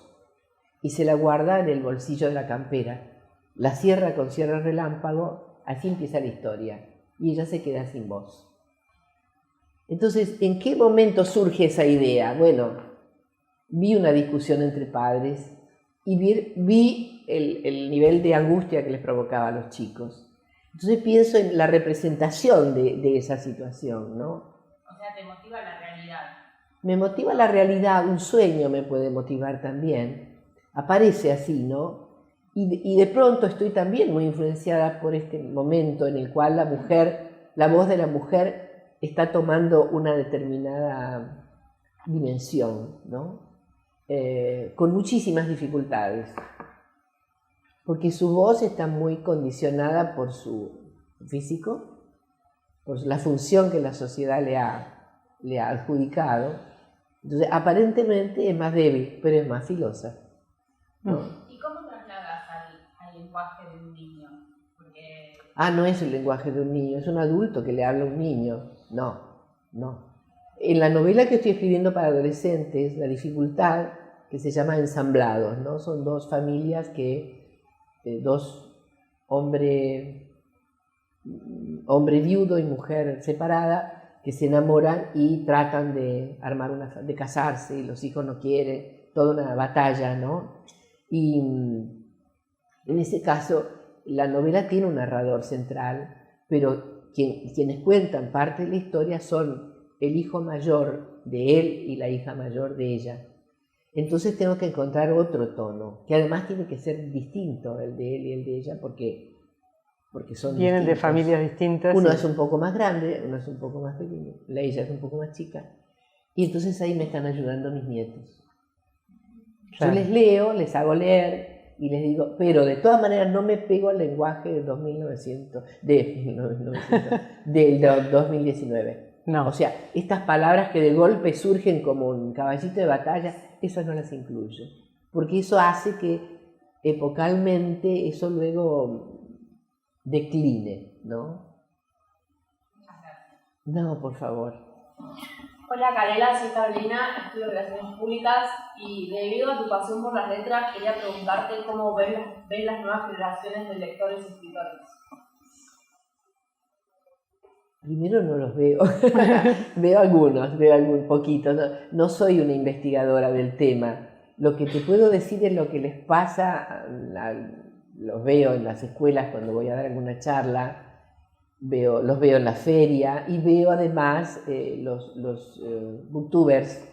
y se la guarda en el bolsillo de la campera. La cierra con cierre relámpago, así empieza la historia y ella se queda sin voz. Entonces, ¿en qué momento surge esa idea? Bueno, vi una discusión entre padres y vi el nivel de angustia que les provocaba a los chicos. Entonces pienso en la representación de esa situación, ¿no? O sea, te motiva la realidad. Me motiva la realidad, un sueño me puede motivar también. Aparece así, ¿no? Y de pronto estoy también muy influenciada por este momento en el cual la voz de la mujer está tomando una determinada dimensión, ¿no? Con muchísimas dificultades, porque su voz está muy condicionada por su físico, por la función que la sociedad le ha adjudicado. Entonces, aparentemente es más débil, pero es más filosa, ¿no? ¿Y cómo trasladas al lenguaje de un niño? Porque... No es el lenguaje de un niño, es un adulto que le habla a un niño. No. En la novela que estoy escribiendo para adolescentes, la dificultad, que se llama Ensamblados, ¿no? Son dos familias dos hombre viudo y mujer separada, que se enamoran y tratan de de casarse, y los hijos no quieren, toda una batalla, ¿no? Y en ese caso, la novela tiene un narrador central, pero quienes cuentan parte de la historia son el hijo mayor de él y la hija mayor de ella. Entonces tengo que encontrar otro tono, que además tiene que ser distinto el de él y el de ella, porque son Vienen de distintos. familias distintas. Uno es un poco más grande, uno es un poco más pequeño, ella es un poco más chica, y entonces ahí me están ayudando mis nietos. Claro. Yo les leo, les hago leer y les digo, pero de todas maneras no me pego al lenguaje de 2019. No. O sea, estas palabras que de golpe surgen como un caballito de batalla, esas no las incluyo, porque eso hace que epocalmente eso luego decline, ¿no? No, por favor. Hola Carela, soy Carolina, estudio Relaciones Públicas y debido a tu pasión por las letras quería preguntarte cómo ves las nuevas generaciones de lectores y escritores. Primero no los veo, veo algunos poquitos, no soy una investigadora del tema. Lo que te puedo decir es lo que les pasa, los veo en las escuelas cuando voy a dar alguna charla, los veo en la feria y veo además los booktubers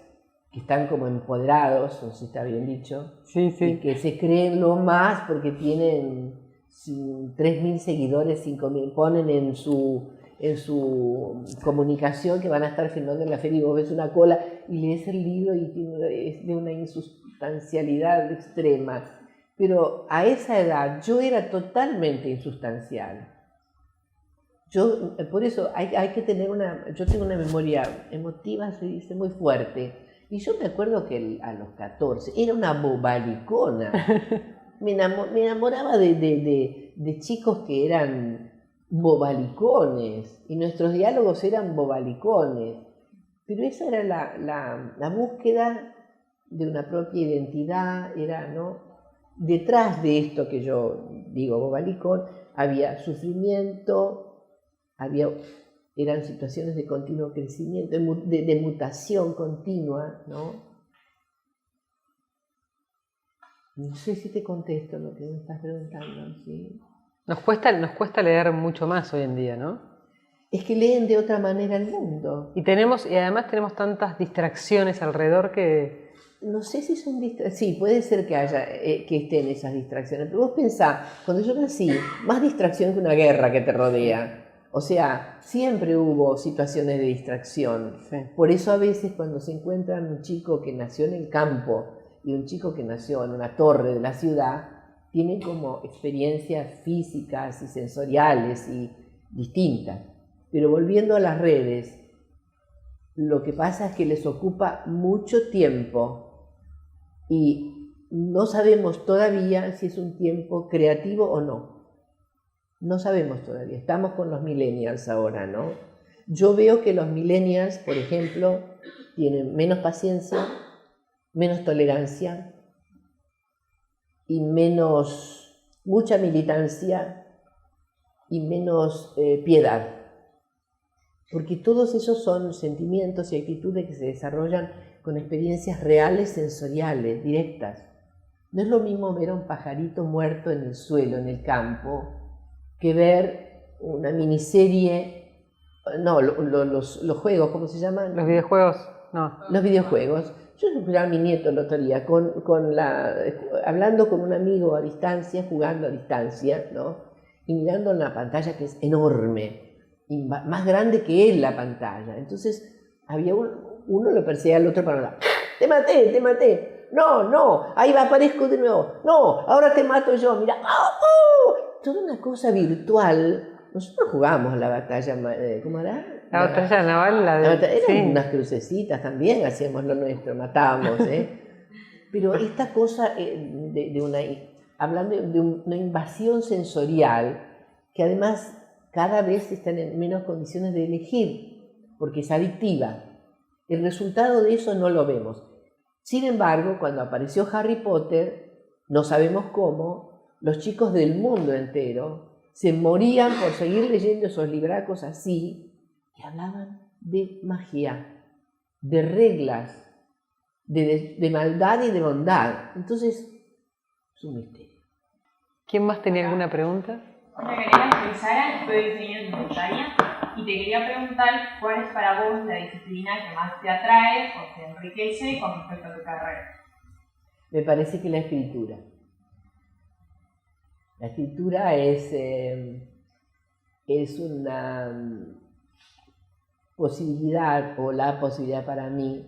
que están como empoderados, no sé si está bien dicho, sí. Y que se creen lo más porque tienen 3.000 seguidores, 5.000, ponen en su comunicación que van a estar filmando en la feria y vos ves una cola y lees el libro y es de una insustancialidad extrema. Pero a esa edad yo era totalmente insustancial. Por eso hay que tener yo tengo una memoria emotiva, se dice, muy fuerte. Y yo me acuerdo que a los 14 era una bobalicona. Me enamoraba de chicos que eran bobalicones y nuestros diálogos eran bobalicones, pero esa era la búsqueda de una propia identidad, ¿no? Detrás de esto que yo digo bobalicón había sufrimiento, eran situaciones de continuo crecimiento, de mutación continua, ¿no? No sé si te contesto lo que me estás preguntando, ¿sí? Nos cuesta leer mucho más hoy en día, ¿no? Es que leen de otra manera el mundo. Y además tenemos tantas distracciones alrededor que... No sé si son distracciones. Sí, puede ser que estén esas distracciones. Pero vos pensá, cuando yo nací, más distracción que una guerra que te rodea. O sea, siempre hubo situaciones de distracción. Sí. Por eso a veces cuando se encuentran un chico que nació en el campo y un chico que nació en una torre de la ciudad, tienen como experiencias físicas y sensoriales y distintas. Pero volviendo a las redes, lo que pasa es que les ocupa mucho tiempo y no sabemos todavía si es un tiempo creativo o no. No sabemos todavía. Estamos con los millennials ahora, ¿no? Yo veo que los millennials, por ejemplo, tienen menos paciencia, menos tolerancia y mucha militancia y menos piedad. Porque todos esos son sentimientos y actitudes que se desarrollan con experiencias reales, sensoriales, directas. No es lo mismo ver a un pajarito muerto en el suelo, en el campo, que ver una miniserie, no, los juegos, ¿cómo se llaman? ¿Los videojuegos? No. Los videojuegos. Yo escuchaba a mi nieto el otro día, hablando con un amigo a distancia, jugando a distancia, ¿no? Y mirando en la pantalla que es enorme, y más grande que él la pantalla. Entonces, había uno lo perseguía al otro para hablar. ¡Te maté! No, ahí aparezco de nuevo. No, ahora te mato yo, mira. Toda una cosa virtual. Nosotros jugamos la batalla, ¿cómo era? La batalla naval, eran unas crucecitas también, hacíamos lo nuestro, matábamos, Pero esta cosa hablando de una invasión sensorial, que además cada vez están en menos condiciones de elegir, porque es adictiva. El resultado de eso no lo vemos. Sin embargo, cuando apareció Harry Potter, no sabemos cómo, los chicos del mundo entero se morían por seguir leyendo esos libracos así, que hablaban de magia, de reglas, de maldad y de bondad. Entonces, es un misterio. ¿Quién más tenía alguna pregunta? Hola, Karela, soy Sara, estoy diseñando indumentaria y te quería preguntar cuál es para vos la disciplina que más te atrae o te enriquece con respecto a tu carrera. Me parece que la escritura. La escritura es una posibilidad, o la posibilidad para mí,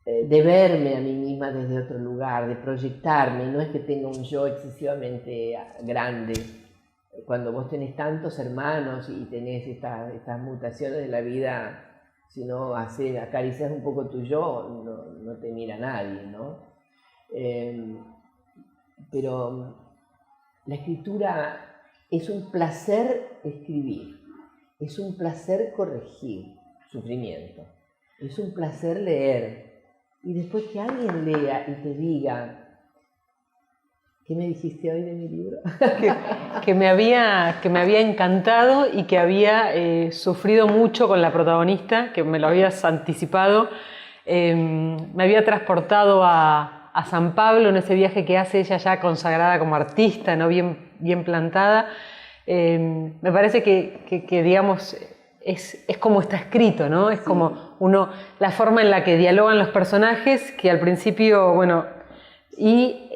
de verme a mí misma desde otro lugar, de proyectarme. No es que tenga un yo excesivamente grande. Cuando vos tenés tantos hermanos y tenés estas mutaciones de la vida, si no acaricias un poco tu yo, no te mira nadie, ¿no? Pero la escritura es un placer escribir, es un placer corregir sufrimiento, es un placer leer. Y después que alguien lea y te diga, ¿qué me dijiste hoy de mi libro? que me había encantado y que había sufrido mucho con la protagonista, que me lo habías anticipado. Me había transportado a San Pablo en ese viaje que hace ella ya consagrada como artista, ¿no? bien plantada. Me parece que digamos, es como está escrito, ¿no? Es sí. Como la forma en la que dialogan los personajes, que al principio, bueno, y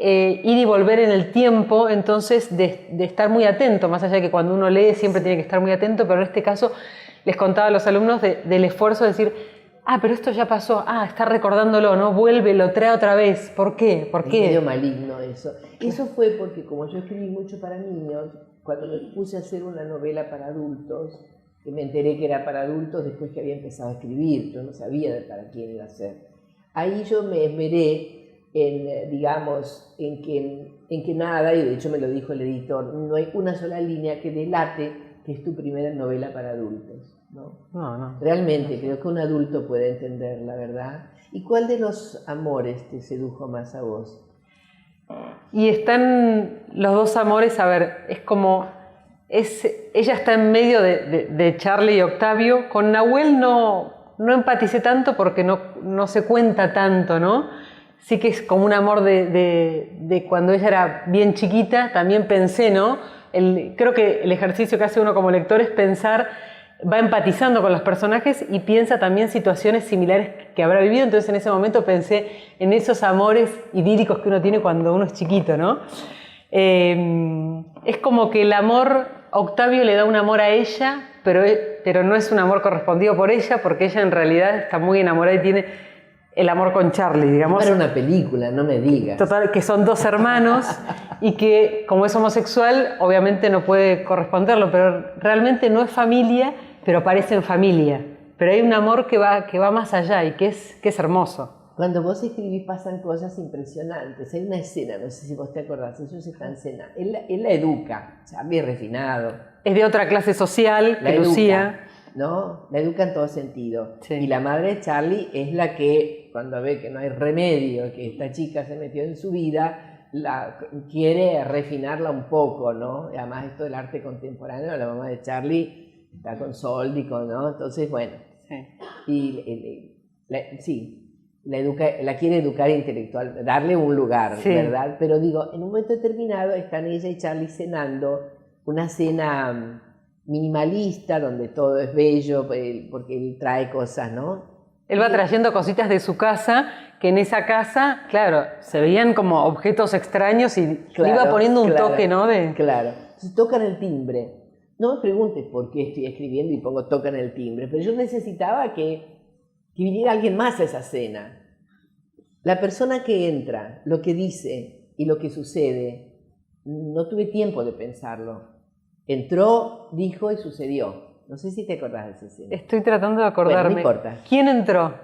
ir y volver en el tiempo, entonces de estar muy atento, más allá de que cuando uno lee siempre tiene que estar muy atento, pero en este caso les contaba a los alumnos del esfuerzo de decir, pero esto ya pasó, está recordándolo, ¿no? Vuelve, lo trae otra vez, ¿por qué? ¿Por qué? Es medio maligno eso. Eso fue porque como yo escribí mucho para niños, cuando me puse a hacer una novela para adultos, que me enteré que era para adultos después que había empezado a escribir, yo no sabía para quién iba a ser. Ahí yo me esmeré en que nada, y de hecho me lo dijo el editor, no hay una sola línea que delate que es tu primera novela para adultos, ¿no? No. Realmente creo que un adulto puede entender la verdad. ¿Y cuál de los amores te sedujo más a vos? Y están los dos amores, a ver, es como... ella está en medio de Charlie y Octavio. Con Nahuel no empaticé tanto porque no se cuenta tanto, ¿no? Sí que es como un amor de cuando ella era bien chiquita. También pensé, ¿no? Creo que el ejercicio que hace uno como lector es pensar, va empatizando con los personajes y piensa también situaciones similares que habrá vivido. Entonces en ese momento pensé en esos amores idílicos que uno tiene cuando uno es chiquito, ¿no? Es como que el amor, Octavio le da un amor a ella, pero no es un amor correspondido por ella, porque ella en realidad está muy enamorada y tiene el amor con Charlie, digamos. Para una película, no me digas. Total, que son dos hermanos y que como es homosexual, obviamente no puede corresponderlo, pero realmente no es familia, pero parecen familia. Pero hay un amor que va más allá y que es hermoso. Cuando vos escribís pasan cosas impresionantes. Hay una escena, no sé si vos te acordás, ellos están en cena. Él la educa, Charlie es refinado. Es de otra clase social que Lucía. ¿No? La educa en todo sentido. Sí. Y la madre de Charlie es la que, cuando ve que no hay remedio, que esta chica se metió en su vida, quiere refinarla un poco, ¿no? Y además esto del arte contemporáneo, la mamá de Charlie está con Soldico, ¿no? Entonces, bueno. Sí. La quiere educar intelectual, darle un lugar, sí. ¿verdad? Pero digo, en un momento determinado están ella y Charlie cenando una cena minimalista donde todo es bello, porque él trae cosas, ¿no? Él va trayendo cositas de su casa, que en esa casa, claro, se veían como objetos extraños y le iba poniendo un toque, ¿no? Claro. Entonces tocan el timbre. No me preguntes por qué estoy escribiendo y pongo tocan el timbre, pero yo necesitaba que viniera alguien más a esa cena. La persona que entra, lo que dice y lo que sucede, no tuve tiempo de pensarlo. Entró, dijo y sucedió. No sé si te acordás de esa escena. Estoy tratando de acordarme. Bueno, no importa. ¿Quién entró?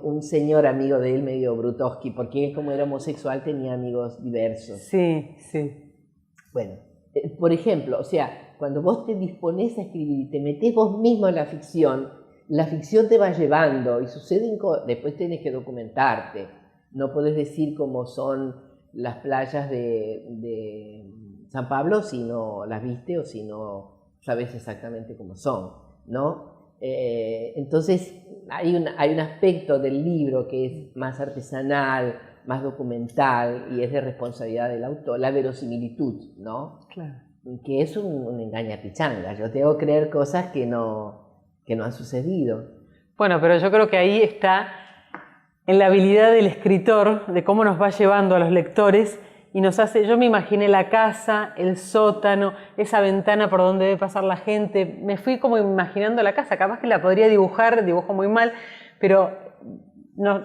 Un señor amigo de él, medio Brutowski, porque él, como era homosexual, tenía amigos diversos. Sí, sí. Bueno, por ejemplo, o sea, cuando vos te disponés a escribir y te metés vos mismo en la ficción te va llevando y suceden cosas. Después tenés que documentarte. No podés decir cómo son las playas de San Pablo si no las viste o si no sabes exactamente cómo son, ¿no? Entonces hay un aspecto del libro que es más artesanal, más documental y es de responsabilidad del autor, la verosimilitud, ¿no? Claro. Que es un engañapichanga. Yo tengo que creer cosas que no han sucedido. Bueno, pero yo creo que ahí está en la habilidad del escritor, de cómo nos va llevando a los lectores y nos hace, yo me imaginé la casa, el sótano, esa ventana por donde debe pasar la gente, me fui como imaginando la casa, capaz que la podría dibujo muy mal, pero no,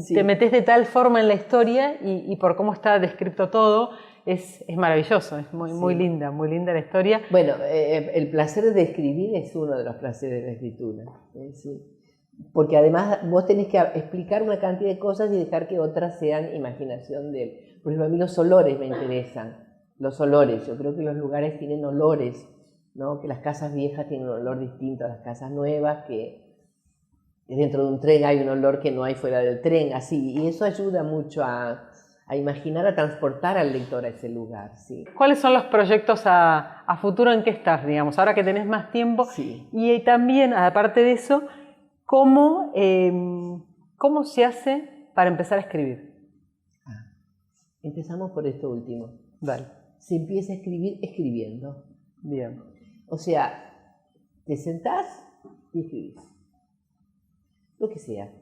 sí. Te metes de tal forma en la historia y por cómo está descrito todo, es maravilloso, es muy linda la historia. Bueno, el placer de escribir es uno de los placeres de la escritura. Porque además vos tenés que explicar una cantidad de cosas y dejar que otras sean imaginación de él. Por ejemplo, a mí los olores me interesan. Los olores, yo creo que los lugares tienen olores, ¿no? Que las casas viejas tienen un olor distinto a las casas nuevas, que dentro de un tren hay un olor que no hay fuera del tren, así. Y eso ayuda mucho a imaginar, a transportar al lector a ese lugar, sí. ¿Cuáles son los proyectos a futuro en que estás, digamos, ahora que tenés más tiempo? Sí. Y también, aparte de eso, ¿cómo se hace para empezar a escribir? Empezamos por esto último. Vale. Se empieza a escribir escribiendo. Bien. O sea, te sentás y escribís. Lo que sea.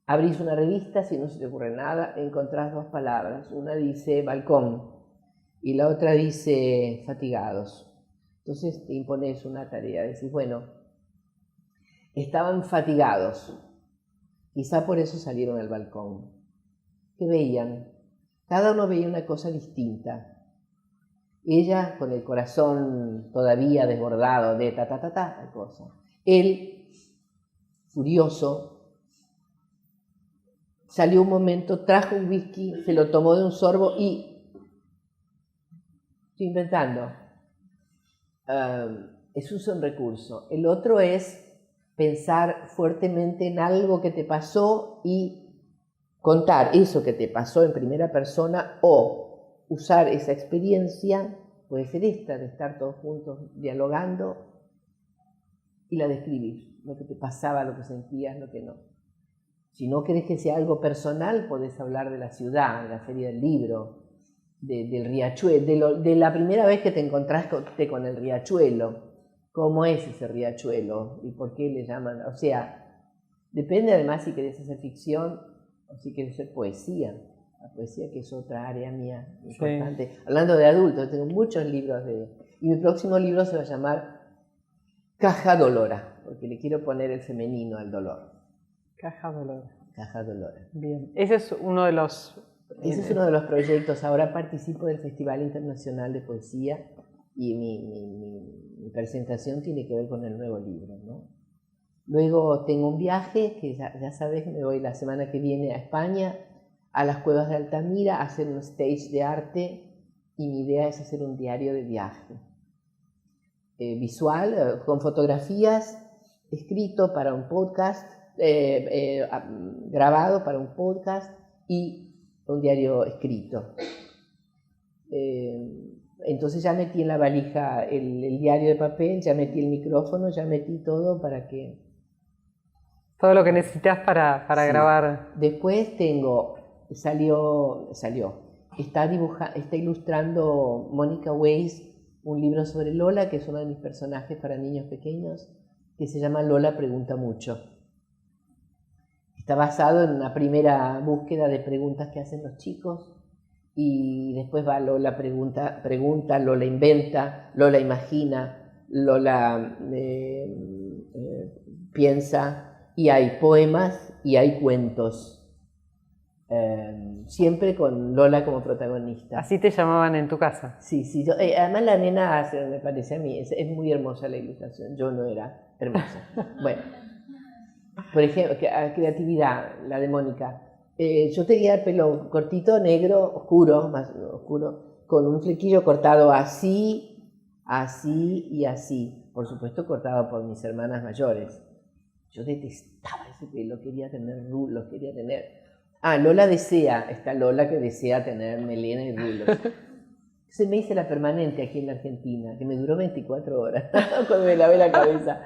Abrís una revista, si no se te ocurre nada, encontrás dos palabras. Una dice balcón y la otra dice fatigados. Entonces te impones una tarea, decís, bueno, estaban fatigados, quizá por eso salieron al balcón. ¿Qué veían? Cada uno veía una cosa distinta. Ella con el corazón todavía desbordado de tal cosa. Él, furioso, salió un momento, trajo un whisky, se lo tomó de un sorbo y... Estoy inventando. Es un recurso. El otro es pensar fuertemente en algo que te pasó y contar eso que te pasó en primera persona o usar esa experiencia, puede ser esta, de estar todos juntos dialogando y la describir, lo que te pasaba, lo que sentías, lo que no. Si no querés que sea algo personal, podés hablar de la ciudad, de la feria del libro, del riachuelo, de la primera vez que te encontraste con el riachuelo. ¿Cómo es ese riachuelo? ¿Y por qué le llaman? O sea, depende además si querés hacer ficción o si querés hacer poesía. La poesía, que es otra área mía importante. Sí. Hablando de adultos, tengo muchos libros y mi próximo libro se va a llamar Caja Dolora, porque le quiero poner el femenino al dolor. Caja Dolora. Caja Dolora. Bien. Ese es uno de los... Ese es uno de los proyectos. Ahora participo del Festival Internacional de Poesía y mi presentación tiene que ver con el nuevo libro, ¿no? Luego tengo un viaje, que ya sabes, me voy la semana que viene a España, a las cuevas de Altamira, a hacer un stage de arte, y mi idea es hacer un diario de viaje. Visual, con fotografías, escrito para un podcast, grabado para un podcast y un diario escrito. Entonces ya metí en la valija el diario de papel, ya metí el micrófono, ya metí todo para que... Todo lo que necesitas para Sí. grabar. Después está ilustrando Mónica Weiss un libro sobre Lola, que es uno de mis personajes para niños pequeños, que se llama Lola Pregunta Mucho. Está basado en una primera búsqueda de preguntas que hacen los chicos, y después va Lola pregunta, Lola inventa, Lola imagina, Lola piensa, y hay poemas y hay cuentos, siempre con Lola como protagonista. Así te llamaban en tu casa. Sí, además la nena, me parece a mí, es muy hermosa la ilustración, yo no era hermosa. Bueno, por ejemplo, creatividad, la de Mónica. Yo tenía el pelo cortito, negro, oscuro, más oscuro, con un flequillo cortado así, así y así. Por supuesto cortado por mis hermanas mayores. Yo detestaba ese pelo, quería tener rulos, quería tener... Lola desea, está Lola que desea tener melena y rulos. Entonces me hice la permanente aquí en la Argentina, que me duró 24 horas, cuando me lavé la cabeza.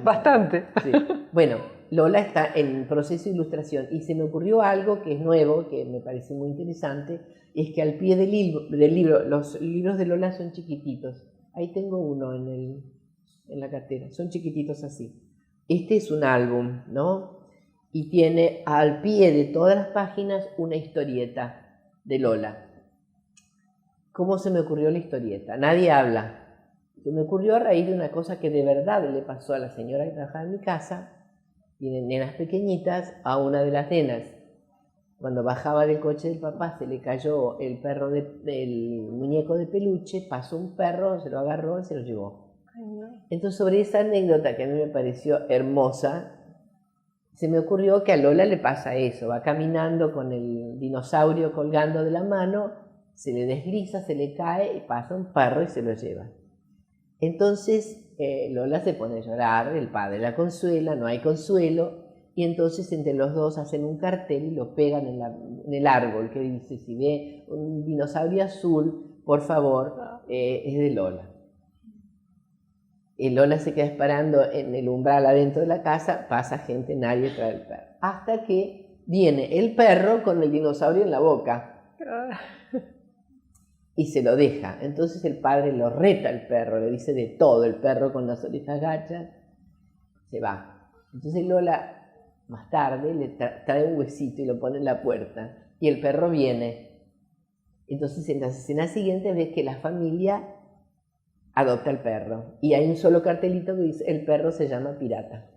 Bastante. Sí. Bueno, Lola está en proceso de ilustración y se me ocurrió algo que es nuevo, que me parece muy interesante, es que al pie del libro, los libros de Lola son chiquititos. Ahí tengo uno en la cartera, son chiquititos así. Este es un álbum, ¿no? Y tiene al pie de todas las páginas una historieta de Lola. ¿Cómo se me ocurrió la historieta? Nadie habla. Se me ocurrió a raíz de una cosa que de verdad le pasó a la señora que trabajaba en mi casa, tiene nenas pequeñitas, a una de las nenas. Cuando bajaba del coche del papá se le cayó el muñeco de peluche, pasó un perro, se lo agarró y se lo llevó. Entonces, sobre esa anécdota que a mí me pareció hermosa, se me ocurrió que a Lola le pasa eso, va caminando con el dinosaurio colgando de la mano, se le desliza, se le cae y pasa un perro y se lo lleva. Entonces Lola se pone a llorar, el padre la consuela, no hay consuelo, y entonces entre los dos hacen un cartel y lo pegan en el árbol que dice: si ve un dinosaurio azul, por favor, es de Lola. Y Lola se queda esperando en el umbral adentro de la casa, pasa gente, nadie trae el perro. Hasta que viene el perro con el dinosaurio en la boca y se lo deja. Entonces el padre lo reta al perro, le dice de todo, el perro con las orejas gachas, se va. Entonces Lola, más tarde, le trae un huesito y lo pone en la puerta y el perro viene. Entonces en las escenas siguientes ves que la familia adopta al perro y hay un solo cartelito que dice: el perro se llama Pirata.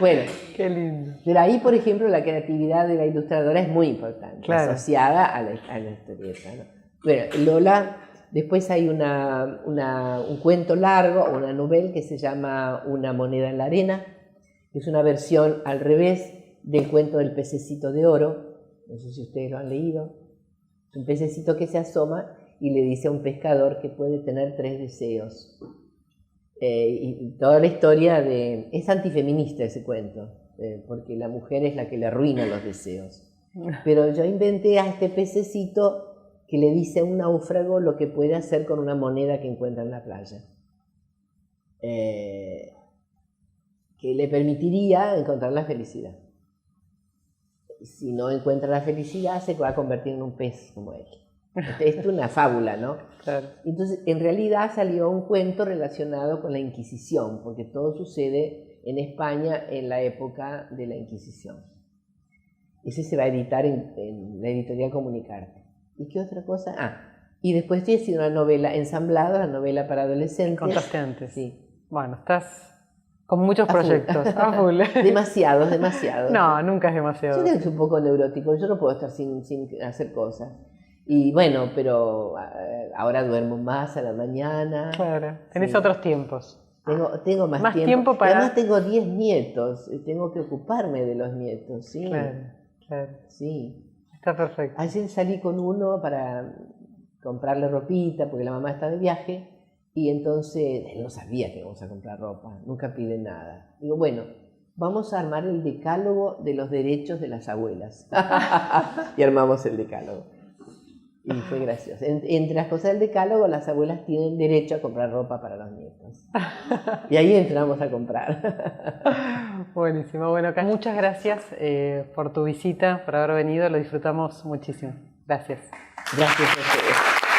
Bueno, qué lindo. pero ahí, por ejemplo, la creatividad de la ilustradora es muy importante, claro, asociada a la historieta, ¿no? Bueno, Lola, después hay un cuento largo, una novela que se llama Una moneda en la arena, que es una versión al revés del cuento del pececito de oro. No sé si ustedes lo han leído. Es un pececito que se asoma y le dice a un pescador que puede tener 3 deseos. Y toda la historia es antifeminista ese cuento, porque la mujer es la que le arruina los deseos. Pero yo inventé a este pececito que le dice a un náufrago lo que puede hacer con una moneda que encuentra en la playa. Que le permitiría encontrar la felicidad. Si no encuentra la felicidad, se va a convertir en un pez como él. Esto es una fábula, ¿no? Claro. Entonces, en realidad salió un cuento relacionado con la Inquisición, porque todo sucede en España en la época de la Inquisición. Ese se va a editar en la editorial Comunicarte. ¿Y qué otra cosa? Y después estoy haciendo una novela ensamblada, la novela para adolescentes. Contaste antes. Sí. Bueno, estás con muchos A full. proyectos. A full. Demasiado. No, nunca es demasiado. Yo creo que es un poco neurótico, yo no puedo estar sin hacer cosas. Y bueno, pero ahora duermo más a la mañana. Claro, tenés Sí. otros tiempos. Tengo más, Más tiempo. tiempo para- Y además tengo 10 nietos, tengo que ocuparme de los nietos, sí. Claro, claro. Sí. Está perfecto. Ayer salí con uno para comprarle ropita, porque la mamá está de viaje, y entonces él no sabía que íbamos a comprar ropa, nunca pide nada. Digo, bueno, vamos a armar el decálogo de los derechos de las abuelas. Y armamos el decálogo. Y fue gracioso. Entre las cosas del decálogo, las abuelas tienen derecho a comprar ropa para los nietos. Y ahí entramos a comprar. Buenísimo. Bueno, muchas gracias por tu visita, por haber venido. Lo disfrutamos muchísimo. Gracias. Gracias a ustedes.